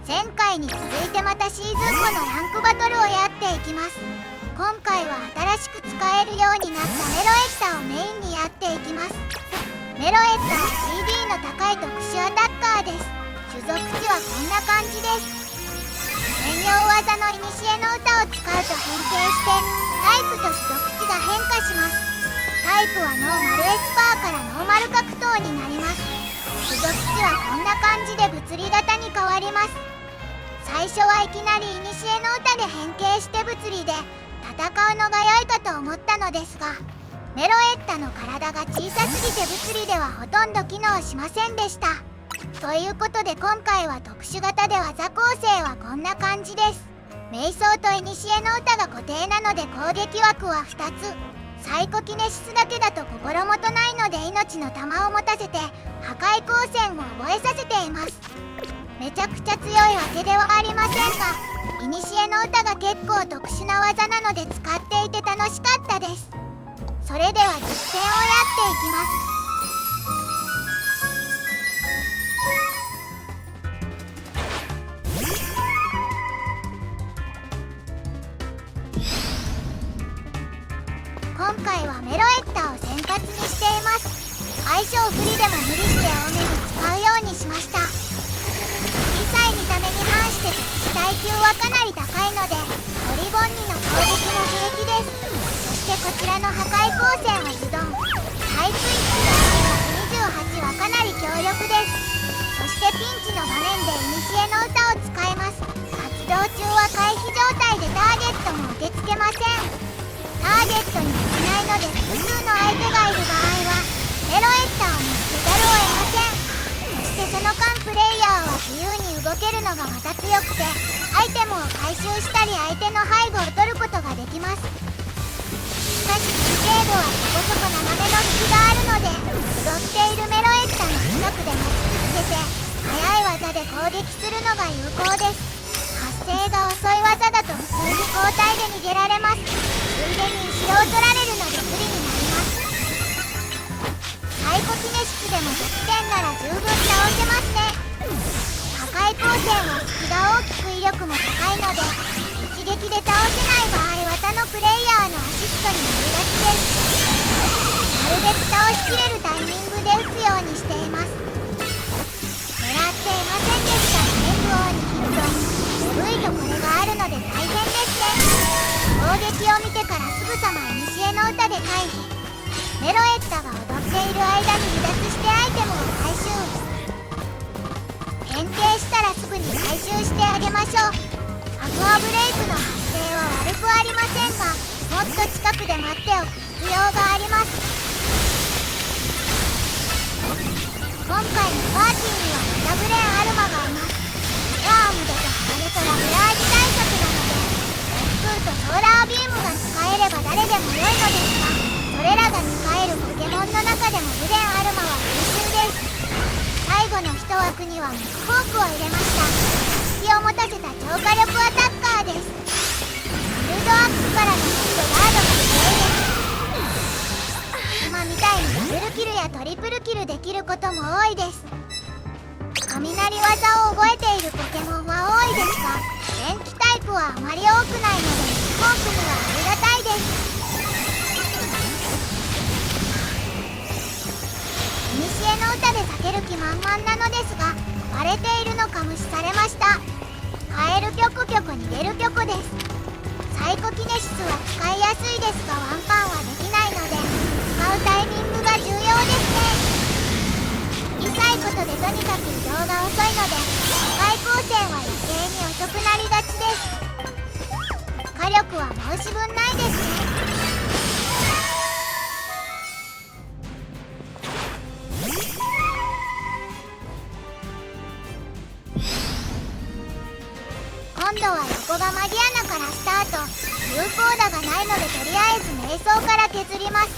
前回に続いてまたシーズン5のランクバトルをやっていきます。今回は新しく使えるようになったメロエッタをメインにやっていきます。メロエッタは CD の高い特殊アタッカーです。種族値はこんな感じです。専用技の古の歌を使うと変形してタイプと種族値が変化します。タイプはノーマルエスパーからノーマル格闘になります。種族値はこんな感じで物理型に変わります。最初はいきなり古の歌で変形して物理で戦うのが良いかと思ったのですが、メロエッタの体が小さすぎて物理ではほとんど機能しませんでした。ということで今回は特殊型で技構成はこんな感じです。瞑想と古の歌が固定なので攻撃枠は2つ。サイコキネシスだけだと心もとないので命の玉を持たせて破壊光線を覚えさせています。めちゃくちゃ強いわけではありませんが、古の歌が結構特殊な技なので使っていて楽しかったです。それでは実践をやっていきます。今回はメロエッタを先発にしています。相性不利でも無理して多めに使うようにしました。小さい見た目に反して敵耐久はかなり高いのでトリボンニの攻撃も平気です。そしてこちらの破壊光線はズドン。タイプ1の28はかなり強力です。そしてピンチの場面で古の歌を使います。発動中は回避状態でターゲットも受け付けません。ターゲットにできないので複数の相手がいる場合はメロエッタを見つけざるを得ません。そしてその間プレイヤーは自由に動けるのがまた強くてアイテムを回収したり相手の背後を取ることができます。しかし精度はそこそこ斜めの隙があるので踊っているメロエッタの近くで待ち続けて速い技で攻撃するのが有効です。発生が遅い技だと普通に交代で逃げられます。ついでに後ろを取られるので不利になります。サイコキネシスでも100点なら十分倒せますね。破壊光線は隙が大きく威力も高いので一撃で倒せない場合は他のプレイヤーのアシストになりがちです。なるべく倒しきれるタイミングで打つようにしています。狙っていませんでしたが援護王にヒット。鈍いとこれがあるので大変ですね。攻撃を見てからすぐさま古の歌で回避。メロエッタが踊っている間に離脱してアイテムを回収。変形したらすぐに回収してあげましょう。アクアブレイクの発生は悪くありませんがもっと近くで待っておく必要があります。今回のパーティーにはまたブレンアルマがいます。アームドと鋼とラブラージ対策なのでスクーとソーラービームが使えれば誰でも良いのですが、それらが使えるポケモンの中でもブレンアルマは優秀です。最後の一枠にはミスフォークを入れました。隙を持たせた超火力アタッカーです。ビルドアップからのヒットガードが強いです。今みたいにダブルキルやトリプルキルできることも多いです。雷技を覚えているポケモンは多いですが電気タイプはあまり多くないのでミスフォークにはありがたいです。古の歌で避ける気満々なのですが割れているのか無視されました。カエルピョコピョコ逃げるピョコです。サイコキネシスは使いやすいですがワンパンはできないので使うタイミングが重要ですね。小さいことでとにかく移動が遅いので破壊光線は余計に遅くなりがちです。火力は申し分ないですね。今度は横がマギアナからスタート。有効打がないのでとりあえず瞑想から削ります。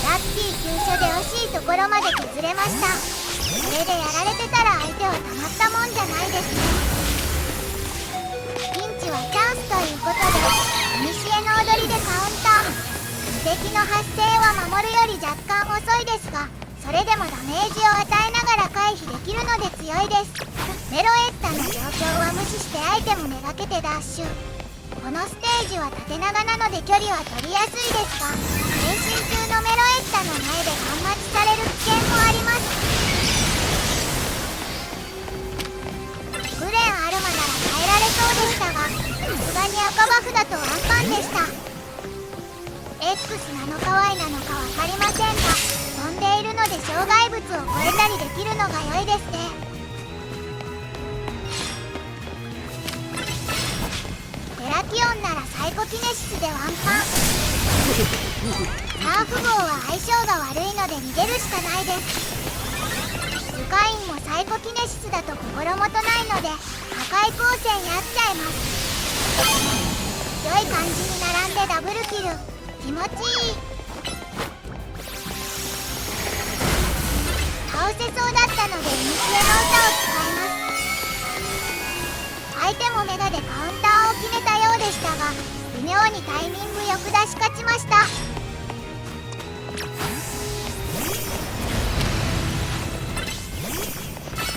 ラッキー急所で惜しいところまで削れました。これでやられてたら相手はたまったもんじゃないですね。ピンチはチャンスということで古の踊りでカウンター。敵の発生は守るより若干遅いですがそれでもダメージを与えながら回避できるので強いです。メロエッタの状況は無視してアイテムめがけてダッシュ。このステージは縦長なので距離は取りやすいですが、変身中のメロエッタの前でガン待ちされる危険もあります。グレンアルマなら耐えられそうでしたが、さすがに赤バフだとワンパンでした。 X なのか Y なのか分かりませんが、飛んでいるので障害物を越えたりできるのが良いですね。テラキオンならサイコキネシスでワンパン。サーフ号は相性が悪いので逃げるしかないです。ルカインもサイコキネシスだと心もとないので破壊光線やっちゃいます。良い感じに並んでダブルキル、気持ちいい。倒せそうだったのでイニシエの歌を使います。相手もメガでカウンターを決めたようでしたが、微妙にタイミングよく出し勝ちました。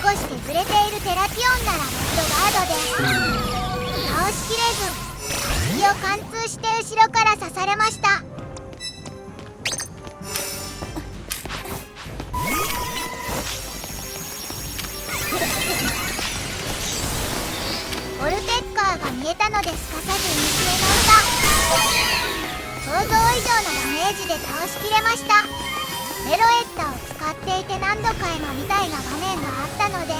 少し削れているテラキオンならレッドガードで倒しきれず、足を貫通して後ろから刺されました。ボルテッカーが見えたのですかさずイニシエの歌。想像以上のダメージで倒しきれました。メロエッタを使っていて何度かエマみたいな場面があったので、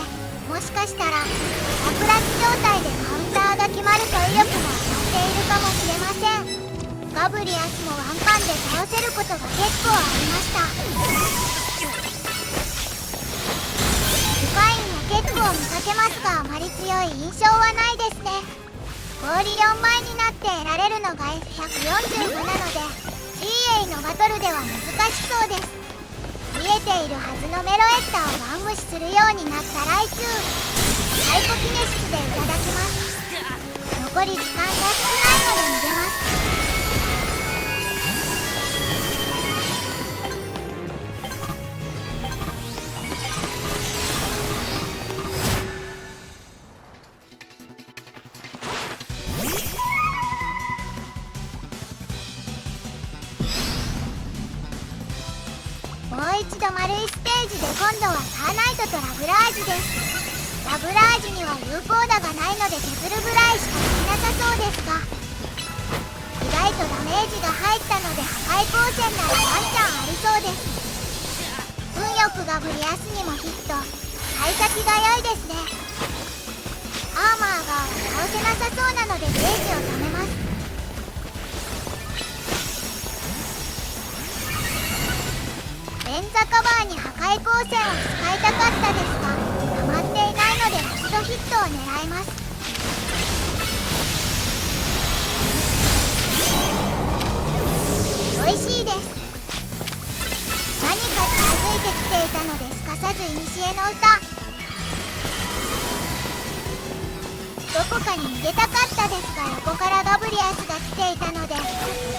もしかしたらアプラス状態でカウンターが決まると威力が上がっているかもしれません。ガブリアスもワンパンで倒せることが結構ありました。ルカインも結構見かけますが、あまり強い印象はないですね。氷4枚になって得られるのが F145 なので GA のバトルでは難しそうです。見えているはずのメロエッタをワン無視するようになった来週、サイコキネシスでいただきます。残り時間が少ないので逃げます。もう一度丸いステージで今度はサーナイトとラブラージです。ラブラージには有効打がないので削るぐらいしかできなさそうですが、意外とダメージが入ったので破壊光線ならワンチャンありそうです。運よくガブリアスにもヒット、幸先が良いですね。アーマーが倒せなさそうなのでゲージを貯めます。レンザカバーに破壊光線を使いたかったですが、溜まっていないのでラストヒットを狙います。美味しいです。何か近づいてきていたのですかさずイニシエの歌。どこかに逃げたかったですが、横からガブリアスが来ていたので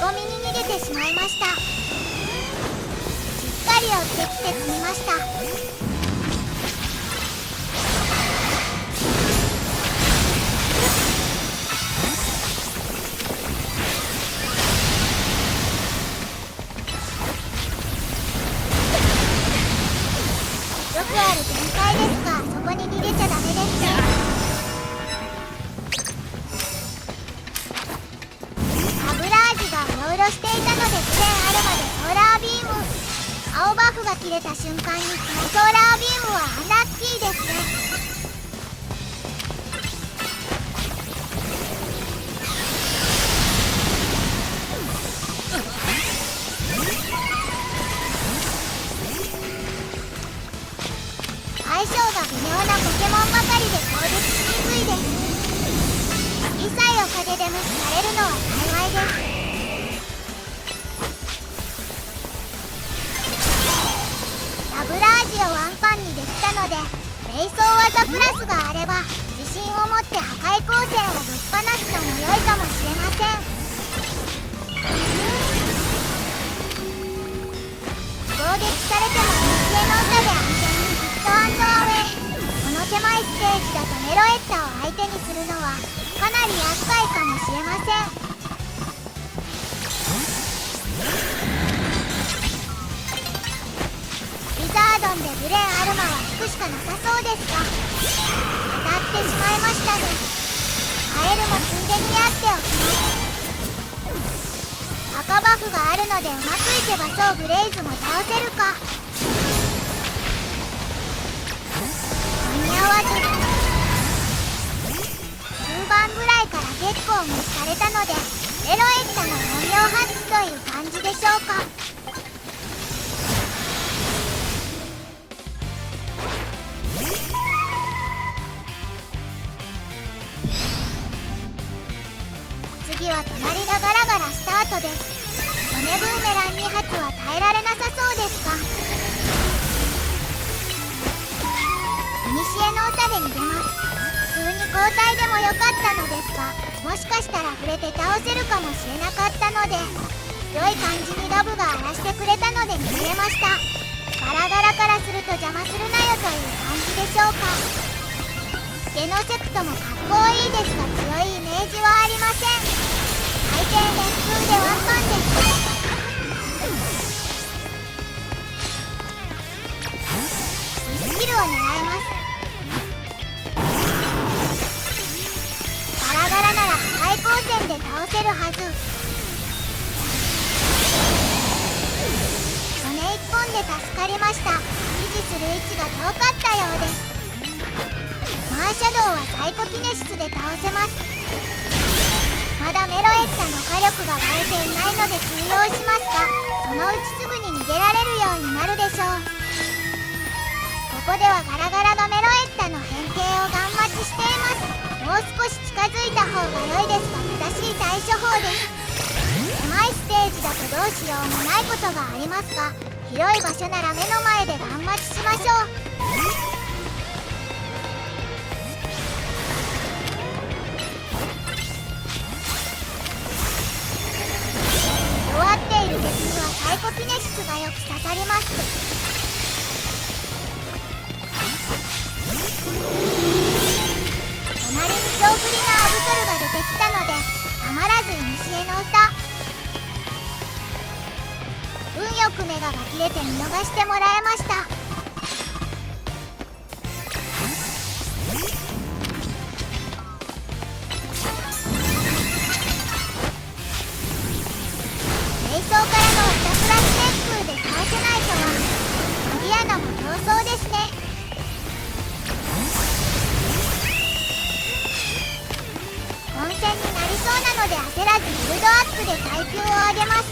横身に逃げてしまいました。しっかり追ってきて積みました。よくある展開ですが、そこに逃げちゃダメですね。アブラージがうろうろしていたので、グレンあるまでソーラービーム。青バフが切れた瞬間にソーラービームはアンラッキーですね。相性が微妙なポケモンばかりで攻撃しにくいです。理性を風で無視されるのは幸いです。ラブラージをワンパンにできたので、瞑想技プラスがあれば自信を持って破壊光線をぶっ放すのも良いかもしれません。攻撃されても人間差で安全にヒットアンドアウェイ。この狭いステージだとメロエッタを相手にするのはかなり厄介かもしれません。ウィザードンでブレンアルマは引くしかなさそうですが、当たってしまいましたね。カエルもついでにやっておきます。赤バフがあるのでうまくいけばそうブレイズも倒せるか。間に合わず。中盤ぐらいから結構無視されたのでメロエッタの本領発揮という感じでしょうか。次は隣がガラガラスタートです。骨ブーメラン2発は耐えられなさそうですか。古の歌で逃げます。普通に交代でもよかったのですが、もしかしたら触れて倒せるかもしれなかったので、良い感じにラブが荒らしてくれたので逃げました。ガラガラからすると邪魔するなよという感じでしょうか。ゲノセクトもかっこいいですが強いイメージはありません。最低熱風でワンパンです。スキルを狙います。ガラガラなら破壊光線で倒せるはず。骨1本で助かりました。維持する位置が遠かったようです。マーシャドウはサイコキネシスで倒せます。まだメロエッタの火力が割れていないので通用しますが、そのうちすぐに逃げられるようになるでしょう。ここではガラガラがメロエッタの変形をガン待ちしています。もう少し近づいた方が良いですが正しい対処法です。狭いステージだとどうしようもないことがありますが、広い場所なら目の前でガン待ちしましょう。弱っている敵にはサイコキネシスがよく刺さります。隣に強振りなアブトルが出てきたのでたまらず古の歌。運よくメガが切れて見逃してもらえました。瞑想からのひたすら旋風で倒せないとはマリアナも競争ですね。混戦になりそうなので焦らずビルドアップで耐久を上げます。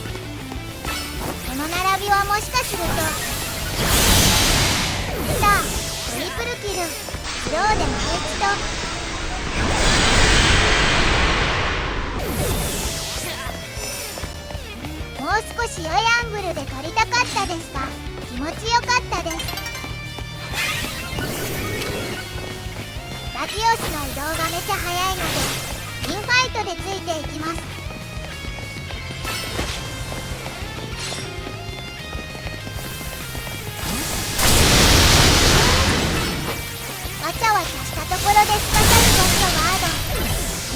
この並びはもしかするとさあトリプルキル。スローでもう一度。もう少し良いアングルで撮りたかったですが気持ちよかったです。ラティオスの移動がめちゃ速いのでインファイトでついていきます。わちゃわちゃしたところでスパシャルコストガード。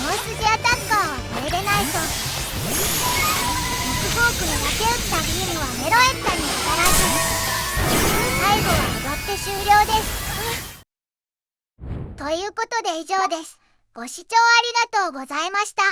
ノースジアタッカーはこれでないと。フォークにだけ打ったビームはメロエッタに当たらず、最後は踊って終了です。ということで以上です。ご視聴ありがとうございました。